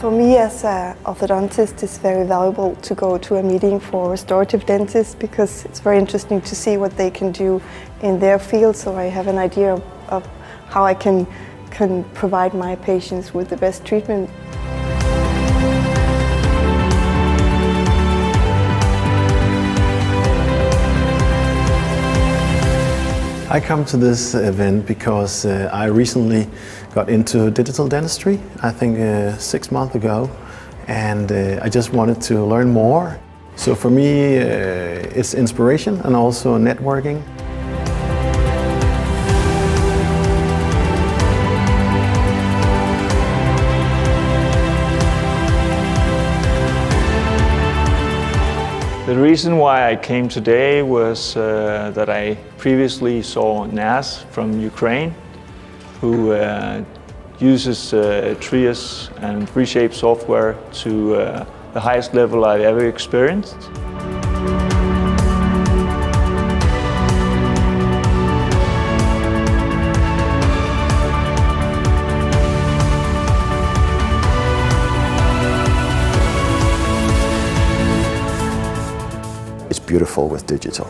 For me as an orthodontist, it's very valuable to go to a meeting for restorative dentists because it's very interesting to see what they can do in their field, so I have an idea of how I can provide my patients with the best treatment. I come to this event because I recently got into digital dentistry, I think 6 months ago, and I just wanted to learn more. So for me, it's inspiration and also networking. The reason why I came today was that I previously saw Nas from Ukraine, who uses TRIOS and 3Shape software to the highest level I've ever experienced. It's beautiful with digital.